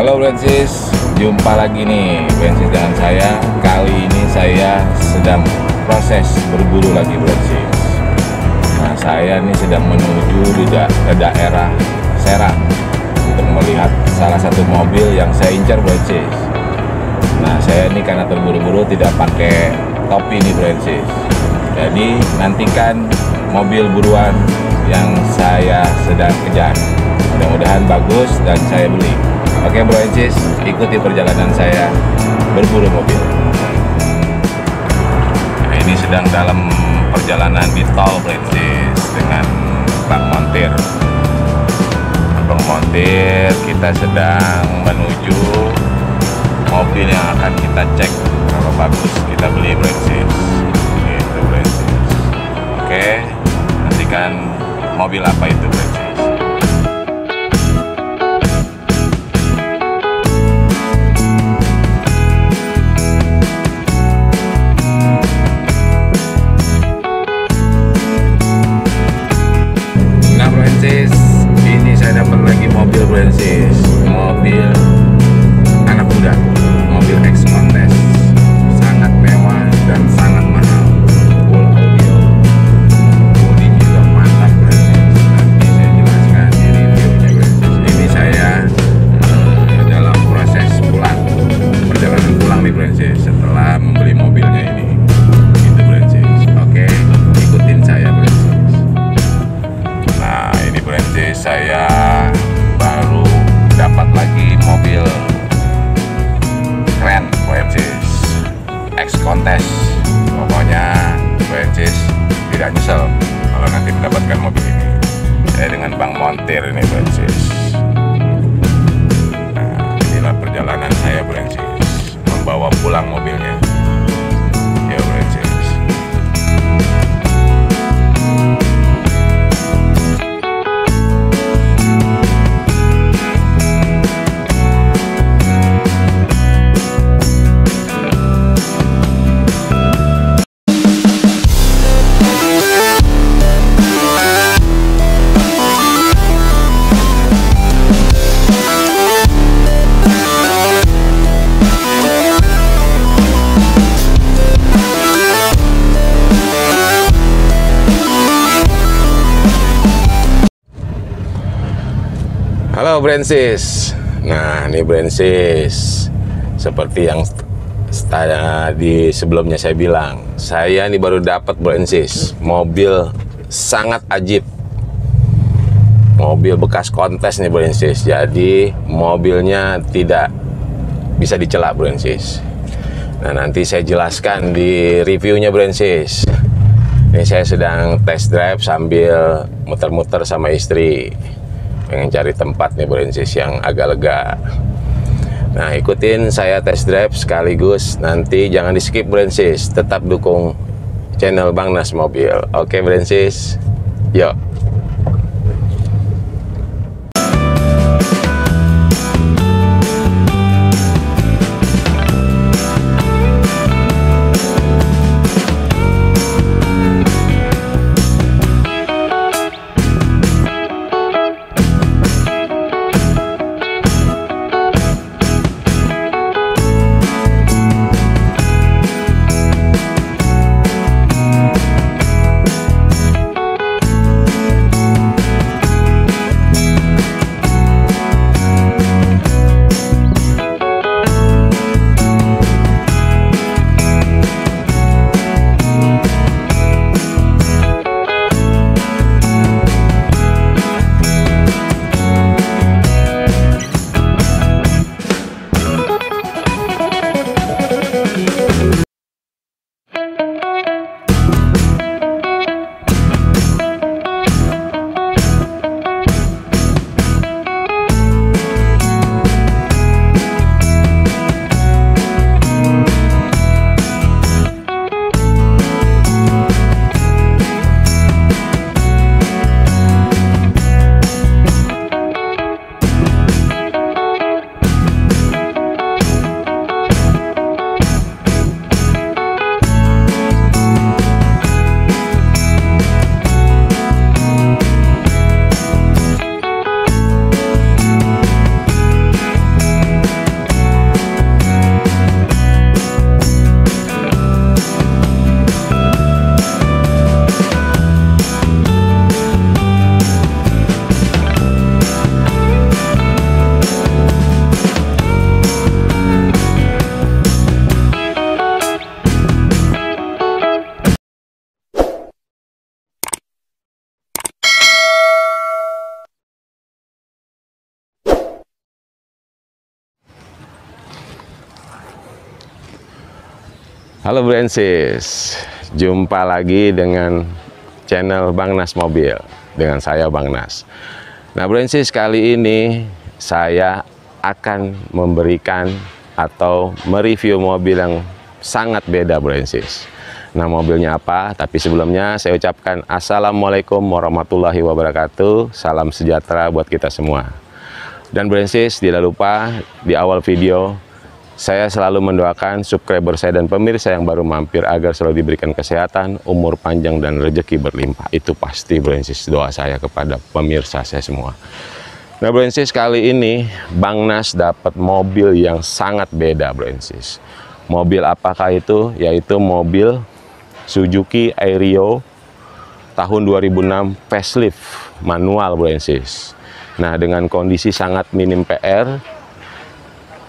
Halo Brancis, jumpa lagi nih Brancis dengan saya. Kali ini saya sedang proses berburu lagi Brancis. Nah, saya nih sedang menuju ke daerah Serang untuk melihat salah satu mobil yang saya incar Brancis. Nah, saya ini karena terburu-buru tidak pakai topi nih Brancis. Jadi nantikan mobil buruan yang saya sedang kejar. Mudah-mudahan bagus dan saya beli. Oke Brancis, ikuti perjalanan saya berburu mobil. Nah, ini sedang dalam perjalanan di tol Brancis dengan Bang Montir. Bang Montir, kita sedang menuju mobil yang akan kita cek. Kalau bagus kita beli Brancis. Gitu Brancis. Oke, nantikan mobil apa itu Brancis. Ini saya dapat lagi mobil Brancis, mobil anak muda, mobil X-Contes, sangat mewah dan sangat mahal, full audio, bodinya juga mantap Brancis. Nanti saya jelaskan di reviewnya Brancis. Ini saya dalam proses perjalanan pulang nih Brancis setelah membeli mobilnya ini, gitu Brancis. Oke, ikutin saya Brancis. Brancis, saya baru dapat lagi mobil keren Brancis, X-Contes. Pokoknya Brancis tidak nyesel kalau nanti mendapatkan mobil ini. Saya dengan Bang Montir ini Brancis. Nah, inilah perjalanan saya Brancis, membawa pulang mobilnya. Ya Brancis. Halo Brancis. Nah, ini Brancis, seperti yang di sebelumnya saya bilang, saya ini baru dapat Brancis, mobil sangat ajib, mobil bekas kontes nih Brancis. Jadi mobilnya tidak bisa dicela Brancis. Nah, nanti saya jelaskan di reviewnya Brancis. Ini saya sedang test drive sambil muter-muter sama istri, pengen cari tempat nih Brancis yang agak lega. Nah, ikutin saya test drive sekaligus nanti jangan di skip Brancis, tetap dukung channel Bang Nas Mobil. Oke Brancis, yuk. Halo Brensis, jumpa lagi dengan channel Bang Nas Mobil dengan saya Bang Nas. Nah Brensis, kali ini saya akan memberikan atau mereview mobil yang sangat beda Brensis. Nah mobilnya apa? Tapi sebelumnya saya ucapkan Assalamualaikum warahmatullahi wabarakatuh. Salam sejahtera buat kita semua. Dan Brensis, tidak lupa di awal video saya selalu mendoakan subscriber saya dan pemirsa yang baru mampir agar selalu diberikan kesehatan, umur panjang, dan rezeki berlimpah. Itu pasti Brensis doa saya kepada pemirsa saya semua. Nah Brensis, kali ini Bang Nas dapat mobil yang sangat beda Brensis. Mobil apakah itu? Yaitu mobil Suzuki Airio tahun 2006 facelift manual Brensis. Nah dengan kondisi sangat minim PR,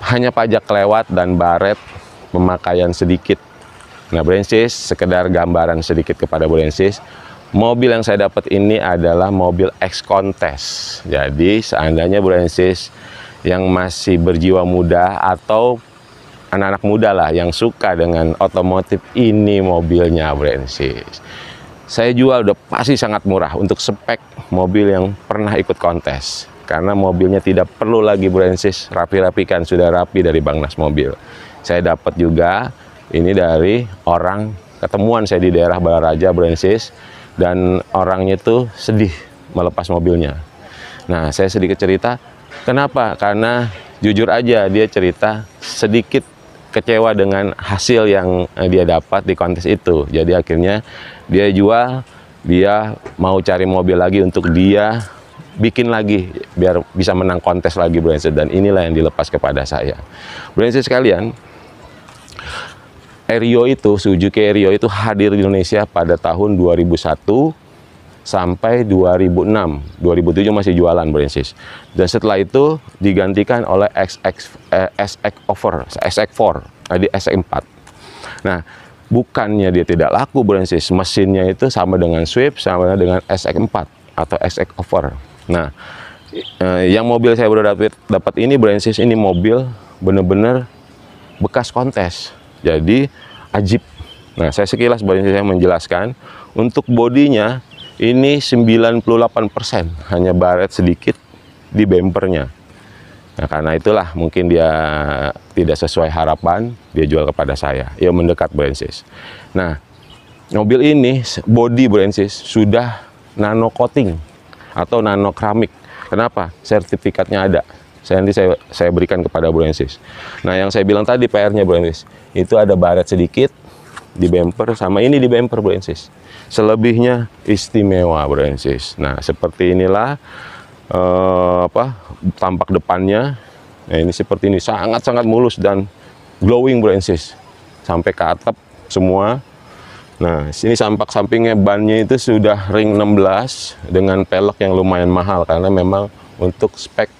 hanya pajak lewat dan baret pemakaian sedikit. Nah Brensis, sekedar gambaran sedikit kepada Brensis, mobil yang saya dapat ini adalah mobil X Contest. Jadi seandainya Brensis yang masih berjiwa muda atau anak-anak muda lah yang suka dengan otomotif, ini mobilnya Brensis. Saya jual udah pasti sangat murah untuk spek mobil yang pernah ikut kontes. Karena mobilnya tidak perlu lagi Brensis rapi-rapikan, sudah rapi dari Bang Nas Mobil. Saya dapat juga ini dari orang, ketemuan saya di daerah Balaraja Brensis, dan orangnya itu sedih melepas mobilnya. Nah saya sedikit cerita, kenapa? Karena jujur aja dia cerita sedikit kecewa dengan hasil yang dia dapat di kontes itu. Jadi akhirnya dia jual, dia mau cari mobil lagi untuk dia bikin lagi biar bisa menang kontes lagi Brensis, dan inilah yang dilepas kepada saya. Brensis sekalian, Airio itu, Suzuki Airio itu hadir di Indonesia pada tahun 2001 sampai 2006. 2007 masih jualan Brensis. Dan setelah itu digantikan oleh SX4, di SX4. Nah, bukannya dia tidak laku Brensis, mesinnya itu sama dengan Swift, sama dengan SX4 atau SX4. Nah, yang mobil saya baru dapat ini Brensis, ini mobil bener-bener bekas kontes. Jadi ajib. Nah, saya sekilas Brensis saya menjelaskan, untuk bodinya ini 98%, hanya baret sedikit di bempernya. Nah, karena itulah mungkin dia tidak sesuai harapan, dia jual kepada saya. Ya mendekat Brensis. Nah, mobil ini body Brensis sudah nano coating atau nano keramik. Kenapa? Sertifikatnya ada. Nanti saya berikan kepada Brensis. Nah, yang saya bilang tadi PR-nya Brensis, itu ada baret sedikit di bemper, sama ini di bemper Brensis. Selebihnya istimewa Brensis. Nah, seperti inilah tampak depannya. Nah, ini seperti ini, sangat-sangat mulus dan glowing Brensis. Sampai ke atap semua. Nah, sini tampak sampingnya, bannya itu sudah ring 16 dengan pelek yang lumayan mahal karena memang untuk spek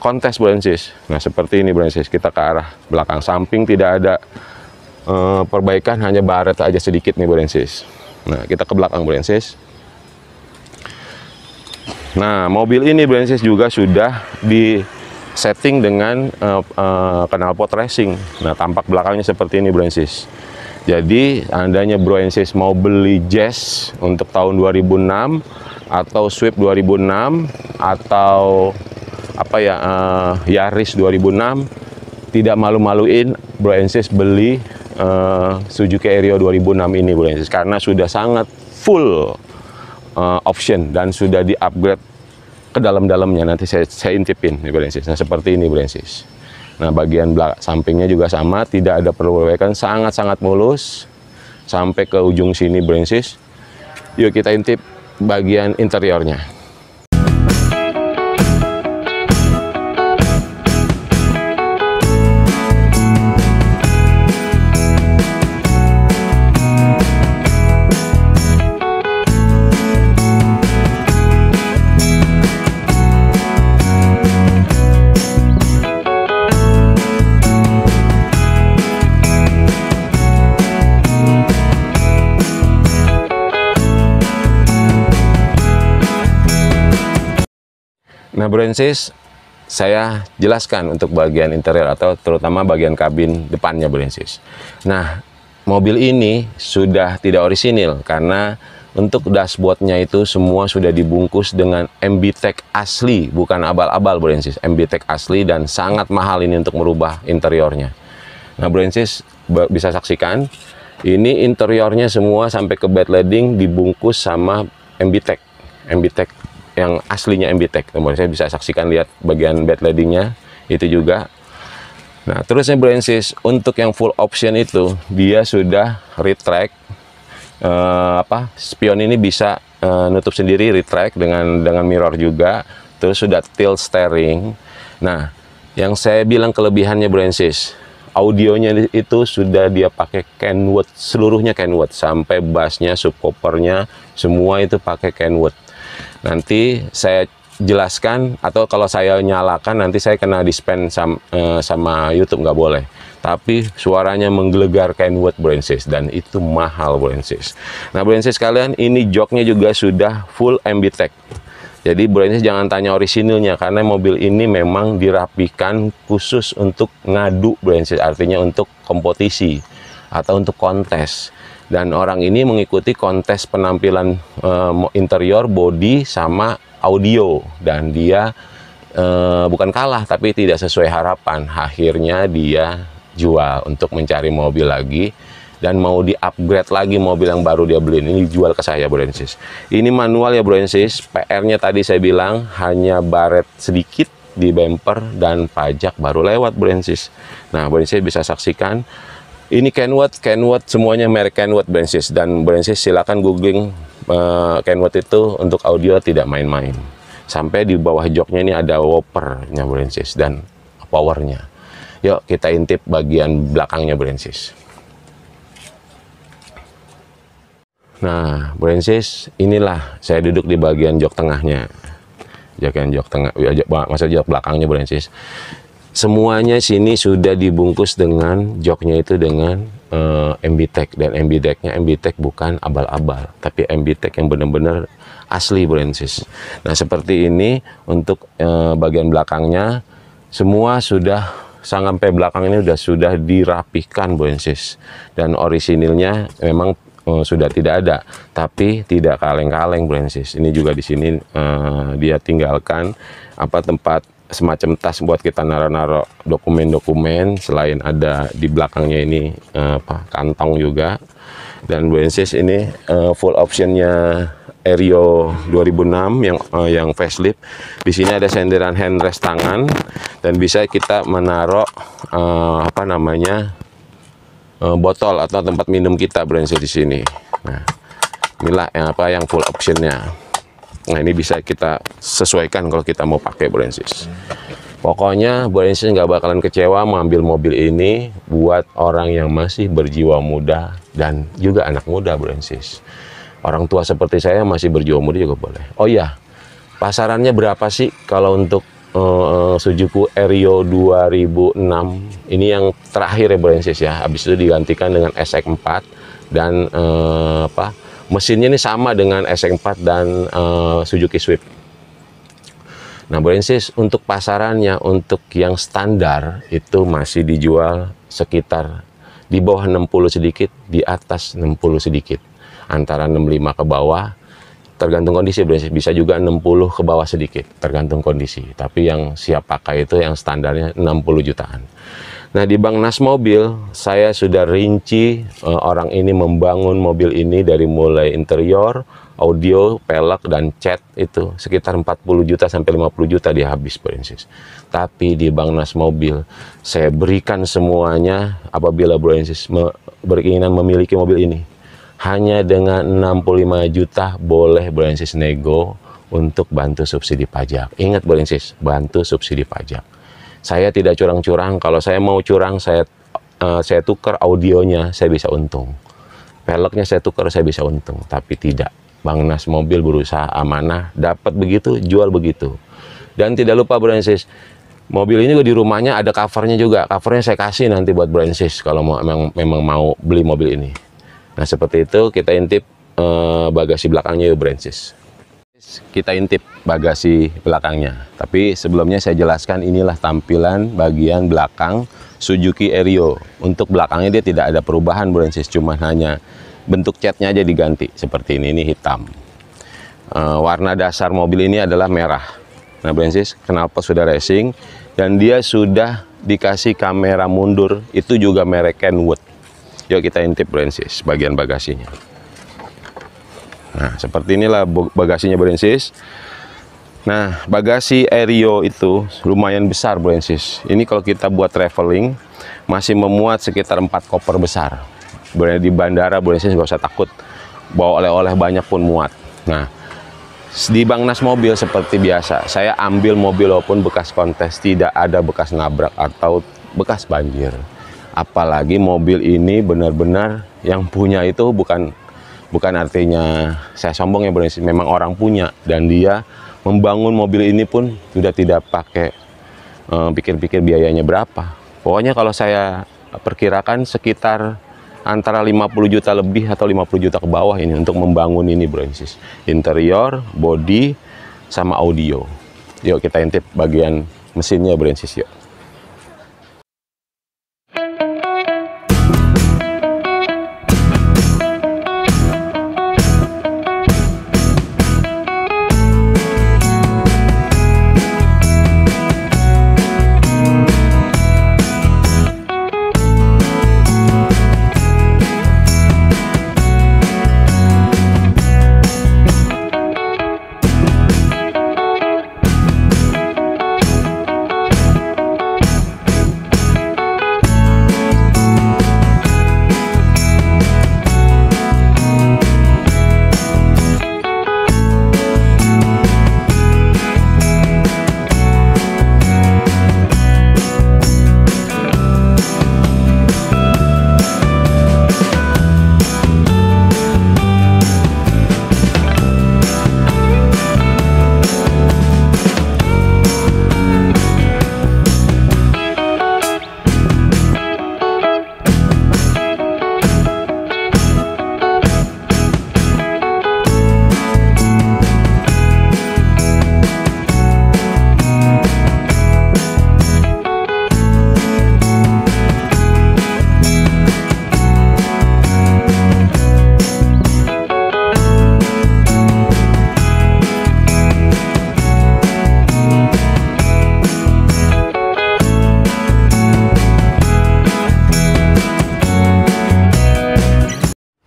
kontes Brensis. Nah, seperti ini Brensis. Kita ke arah belakang, samping tidak ada perbaikan, hanya baret aja sedikit nih Brensis. Nah, kita ke belakang Brensis. Nah, mobil ini Brensis juga sudah di setting dengan knalpot racing. Nah, tampak belakangnya seperti ini Brensis. Jadi andainya Brensis mau beli Jazz untuk tahun 2006 atau Swift 2006 atau Yaris 2006, tidak malu-maluin Brensis beli Suzuki Airio 2006 ini Brensis, karena sudah sangat full option dan sudah di-upgrade ke dalam-dalamnya. Nanti saya intipin nih Brensis. Nah, seperti ini Brensis. Nah, bagian sampingnya juga sama, tidak ada perbaikan, sangat-sangat mulus sampai ke ujung sini Brensis. Yuk kita intip bagian interiornya. Nah Brensis, saya jelaskan untuk bagian interior atau terutama bagian kabin depannya Brensis. Nah mobil ini sudah tidak orisinil karena untuk dashboardnya itu semua sudah dibungkus dengan MBTEK asli, bukan abal-abal Bro Ensis. MBTEK asli dan sangat mahal ini untuk merubah interiornya. Nah Bro Ensis bisa saksikan, ini interiornya semua sampai ke bed leading dibungkus sama MBTEK. MBTEK yang aslinya MBTEK. Nah, saya bisa saksikan, lihat bagian bed leadingnya itu juga. Nah terusnya Bro Ensis, untuk yang full option itu dia sudah retract. Spion ini bisa nutup sendiri, retract dengan mirror juga, terus sudah tilt steering. Nah, yang saya bilang kelebihannya Bro Ensis, audionya itu sudah dia pakai Kenwood, seluruhnya Kenwood, sampai bassnya, subwoofernya, semua itu pakai Kenwood. Nanti saya jelaskan, atau kalau saya nyalakan nanti saya kena di-ban sama YouTube, nggak boleh. Tapi suaranya menggelegar Kenwood Bro Ensis, dan itu mahal Bro Ensis. Nah Bro Ensis kalian, ini joknya juga sudah full MBTEK. Jadi Bro Ensis jangan tanya orisinilnya, karena mobil ini memang dirapikan khusus untuk ngadu Bro Ensis, artinya untuk kompetisi atau untuk kontes. Dan orang ini mengikuti kontes penampilan interior, body, sama audio, dan dia bukan kalah tapi tidak sesuai harapan. Akhirnya dia jual untuk mencari mobil lagi, dan mau di-upgrade lagi mobil yang baru dia beli ini jual ke saya Bro Ensis. Ini manual ya Bro Ensis. PR-nya tadi saya bilang hanya baret sedikit di bumper dan pajak baru lewat Bro Ensis. Nah Bro Ensis bisa saksikan ini Kenwood semuanya merek Kenwood Bro Ensis, dan Bro Ensis silakan googling Kenwood itu untuk audio tidak main-main. Sampai di bawah joknya ini ada woopernya Bro Ensis dan powernya. Yuk kita intip bagian belakangnya Bro Ensis. Nah Bro Ensis, inilah saya duduk di bagian jok tengahnya. Jok tengah, maksudnya jok belakangnya Bro Ensis. Semuanya sini sudah dibungkus dengan joknya itu dengan MBTEK, dan MBTEK-nya MBTEK bukan abal-abal, tapi MBTEK yang benar-benar asli Bro Ensis. Nah seperti ini untuk bagian belakangnya semua sudah, sampai belakang ini sudah dirapihkan Bro Ensis, dan orisinilnya memang sudah tidak ada, tapi tidak kaleng-kaleng Bro Ensis. Ini juga di sini dia tinggalkan tempat semacam tas buat kita naro-naro dokumen-dokumen, selain ada di belakangnya ini kantong juga. Dan Bro Ensis ini full optionnya Aero 2006 yang facelift. Di sini ada senderan handrest tangan, dan bisa kita menaruh botol atau tempat minum kita Bro Ensis di sini. Nah, inilah yang full optionnya. Nah, ini bisa kita sesuaikan kalau kita mau pakai Bro Ensis. Pokoknya Bro Ensis nggak bakalan kecewa mengambil mobil ini buat orang yang masih berjiwa muda dan juga anak muda Bro Ensis. Orang tua seperti saya masih berjiwa muda juga boleh. Oh iya, pasarannya berapa sih kalau untuk Suzuki Aero 2006? Ini yang terakhir ya Bro Ensis ya. Habis itu digantikan dengan SX4 dan mesinnya ini sama dengan SX4 dan Suzuki Swift. Nah Bro Ensis, untuk pasarannya untuk yang standar itu masih dijual sekitar di bawah 60 sedikit, di atas 60 sedikit. Antara 65 ke bawah, tergantung kondisi Bro Ensis. Bisa juga 60 ke bawah sedikit, tergantung kondisi. Tapi yang siap pakai itu yang standarnya 60 jutaan. Nah di Bangnas Mobil, saya sudah rinci orang ini membangun mobil ini dari mulai interior, audio, pelek, dan cat itu sekitar 40 juta sampai 50 juta dia habis Bro Ensis. Tapi di Bangnas Mobil, saya berikan semuanya apabila Bro Ensis berkeinginan memiliki mobil ini. Hanya dengan 65 juta boleh Bro Ensis nego untuk bantu subsidi pajak. Ingat Bro Ensis, bantu subsidi pajak. Saya tidak curang-curang. Kalau saya mau curang, saya tukar audionya, saya bisa untung. Peleknya saya tukar, saya bisa untung. Tapi tidak. Bangnas Mobil berusaha amanah, dapat begitu, jual begitu. Dan tidak lupa Bro Ensis, mobil ini di rumahnya ada covernya juga. Covernya saya kasih nanti buat Bro Ensis kalau memang mau beli mobil ini. Nah seperti itu, kita intip bagasi belakangnya yuk Bro Ensis. Kita intip bagasi belakangnya. Tapi sebelumnya saya jelaskan inilah tampilan bagian belakang Suzuki Ario. Untuk belakangnya dia tidak ada perubahan Bro&Sis, cuma hanya bentuk catnya aja diganti seperti ini hitam. Warna dasar mobil ini adalah merah. Nah Bro&Sis, knalpot sudah racing dan dia sudah dikasih kamera mundur, itu juga merek Kenwood. Yuk kita intip Bro&Sis bagian bagasinya. Nah seperti inilah bagasinya Bro&Sis. Nah bagasi Ario itu lumayan besar Bro&Sis. Ini kalau kita buat traveling masih memuat sekitar 4 koper besar. Di bandara Bro&Sis nggak usah takut, bawa oleh-oleh banyak pun muat. Nah di Bangnas Mobil seperti biasa, saya ambil mobil walaupun bekas kontes, tidak ada bekas nabrak atau bekas banjir. Apalagi mobil ini benar-benar yang punya itu bukan artinya saya sombong ya Bro&Sis, memang orang punya, dan dia membangun mobil ini pun sudah tidak pakai pikir-pikir biayanya berapa. Pokoknya kalau saya perkirakan sekitar antara 50 juta lebih atau 50 juta ke bawah ini untuk membangun ini Bro&Sis. Interior, body, sama audio. Yuk kita intip bagian mesinnya Bro&Sis yuk.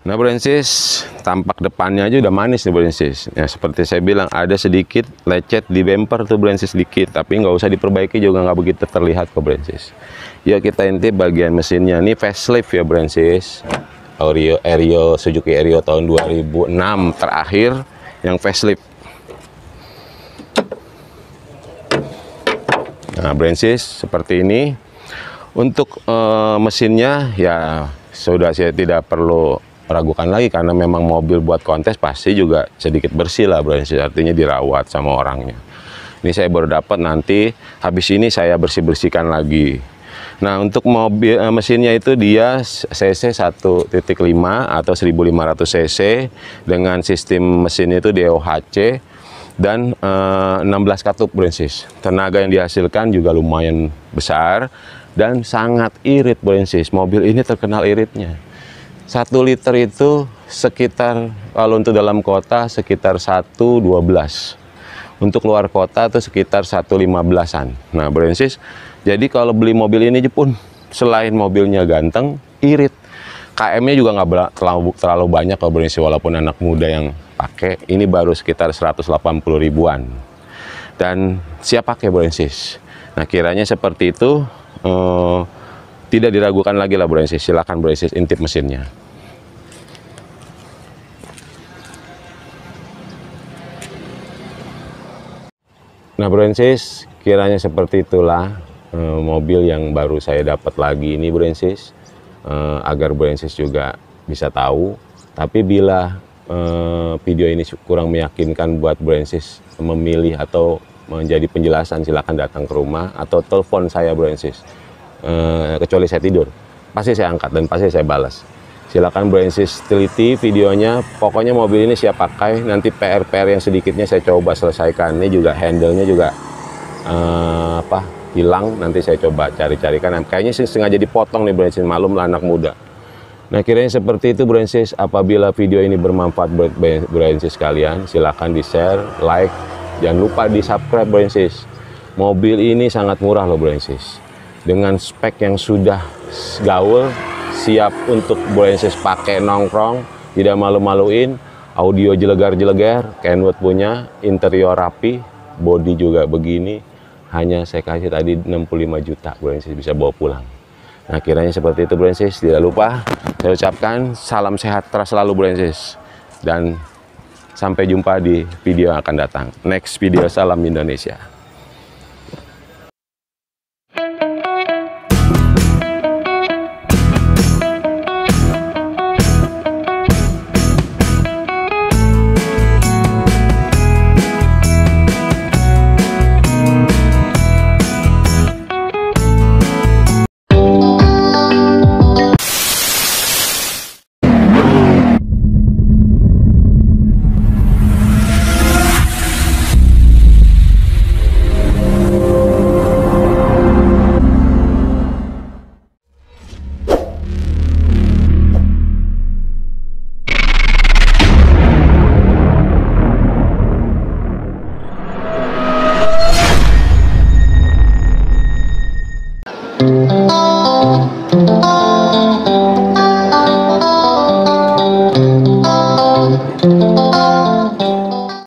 Nah Bro&Sis, tampak depannya aja udah manis nih Bro&Sis. Ya seperti saya bilang, ada sedikit lecet di bumper tuh Bro&Sis sedikit, tapi nggak usah diperbaiki juga, nggak begitu terlihat kok Bro&Sis. Ya kita intip bagian mesinnya. Ini facelift ya Bro&Sis. Ario Suzuki Ario tahun 2006 terakhir yang facelift. Nah Bro&Sis seperti ini. Untuk mesinnya ya sudah saya tidak perlu ragukan lagi, karena memang mobil buat kontes pasti juga sedikit bersih lah Bro&Sis, artinya dirawat sama orangnya. Ini saya baru dapat, nanti habis ini saya bersih-bersihkan lagi. Nah untuk mobil mesinnya itu dia cc 1.5 atau 1500 cc dengan sistem mesin itu DOHC dan 16 katup Bro&Sis. Tenaga yang dihasilkan juga lumayan besar dan sangat irit Bro&Sis. Mobil ini terkenal iritnya. 1 liter itu sekitar, kalau untuk dalam kota sekitar 1,12. Untuk luar kota itu sekitar 1,15-an. Nah Bro&Sis, jadi kalau beli mobil ini pun selain mobilnya ganteng, irit. KM-nya juga nggak terlalu banyak kalau Bro&Sis, walaupun anak muda yang pakai. Ini baru sekitar 180 ribuan. Dan siap pakai Bro&Sis. Nah kiranya seperti itu, tidak diragukan lagi lah Bro&Sis. Silakan Bro&Sis intip mesinnya. Nah Bro&Sis, kiranya seperti itulah mobil yang baru saya dapat lagi ini Bro&Sis, agar Bro&Sis juga bisa tahu. Tapi bila video ini kurang meyakinkan buat Bro&Sis memilih atau menjadi penjelasan, silakan datang ke rumah atau telepon saya Bro&Sis. Kecuali saya tidur, pasti saya angkat dan pasti saya balas. Silakan Bro&Sis teliti videonya. Pokoknya mobil ini siap pakai. Nanti PR yang sedikitnya saya coba selesaikan. Ini juga handle-nya juga hilang. Nanti saya coba cari-carikan. Kayaknya sengaja dipotong nih Bro, malum lah anak muda. Nah, kiranya seperti itu Bro. Apabila video ini bermanfaat buat Bro sekalian, silahkan di-share, like, jangan lupa di-subscribe Bro. Mobil ini sangat murah loh Bro. Dengan spek yang sudah gaul, siap untuk Bro pakai nongkrong, tidak malu-maluin, audio jelegar-jelegar, Kenwood punya, interior rapi, body juga begini, hanya saya kasih tadi 65 juta Bro, bisa bawa pulang. Nah, kiranya seperti itu Bro. Tidak lupa saya ucapkan salam sehat terus selalu Bro. Dan sampai jumpa di video yang akan datang. Next video, salam Indonesia. Thank you.